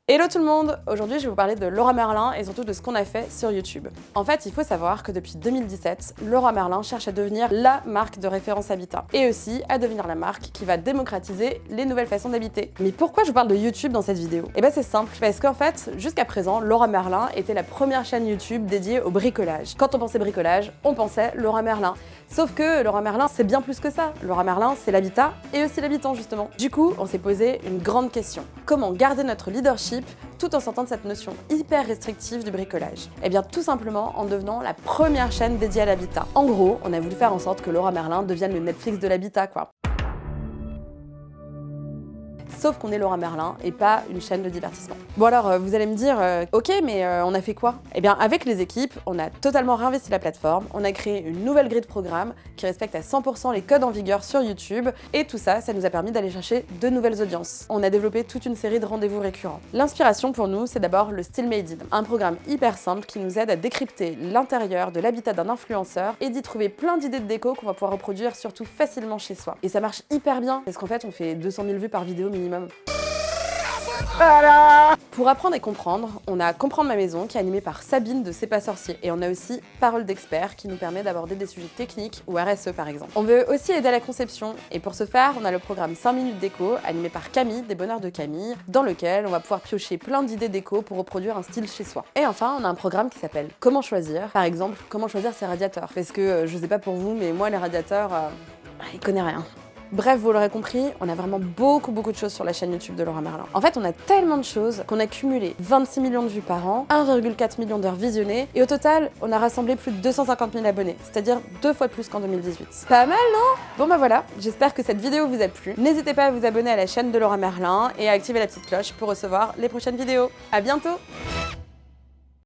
Hello tout le monde! Aujourd'hui, je vais vous parler de Leroy Merlin et surtout de ce qu'on a fait sur YouTube. En fait, il faut savoir que depuis 2017, Leroy Merlin cherche à devenir la marque de référence habitat et aussi à devenir la marque qui va démocratiser les nouvelles façons d'habiter. Mais pourquoi je vous parle de YouTube dans cette vidéo? Eh ben c'est simple, parce qu'en fait, jusqu'à présent, Leroy Merlin était la première chaîne YouTube dédiée au bricolage. Quand on pensait bricolage, on pensait Leroy Merlin. Sauf que Leroy Merlin, c'est bien plus que ça. Leroy Merlin, c'est l'habitat et aussi l'habitant justement. Du coup, on s'est posé une grande question. Comment garder notre leadership tout en sortant de cette notion hyper restrictive du bricolage? Eh bien tout simplement en devenant la première chaîne dédiée à l'habitat. En gros, on a voulu faire en sorte que Leroy Merlin devienne le Netflix de l'habitat quoi. Sauf qu'on est Leroy Merlin et pas une chaîne de divertissement. Bon alors, vous allez me dire, ok, mais on a fait quoi? Eh bien, avec les équipes, on a totalement réinvesti la plateforme, on a créé une nouvelle grille de programme qui respecte à 100% les codes en vigueur sur YouTube, et tout ça, ça nous a permis d'aller chercher de nouvelles audiences. On a développé toute une série de rendez-vous récurrents. L'inspiration pour nous, c'est d'abord le Still Made In, un programme hyper simple qui nous aide à décrypter l'intérieur de l'habitat d'un influenceur et d'y trouver plein d'idées de déco qu'on va pouvoir reproduire surtout facilement chez soi. Et ça marche hyper bien, parce qu'en fait, on fait 200 000 vues par vidéo minimum. Pour apprendre et comprendre, on a Comprendre ma maison qui est animé par Sabine de C'est pas sorcier, et on a aussi Parole d'expert qui nous permet d'aborder des sujets techniques ou RSE par exemple. On veut aussi aider à la conception et pour ce faire, on a le programme 5 minutes déco animé par Camille des Bonheurs de Camille, dans lequel on va pouvoir piocher plein d'idées déco pour reproduire un style chez soi. Et enfin, on a un programme qui s'appelle Comment choisir, par exemple comment choisir ses radiateurs, parce que je sais pas pour vous, mais moi les radiateurs, ils connaissent rien. Bref, vous l'aurez compris, on a vraiment beaucoup de choses sur la chaîne YouTube de Leroy Merlin. En fait, on a tellement de choses qu'on a cumulé 26 millions de vues par an, 1,4 million d'heures visionnées, et au total, on a rassemblé plus de 250 000 abonnés, c'est-à-dire 2 fois plus qu'en 2018. Pas mal, non? Bon bah voilà, j'espère que cette vidéo vous a plu. N'hésitez pas à vous abonner à la chaîne de Leroy Merlin et à activer la petite cloche pour recevoir les prochaines vidéos. À bientôt!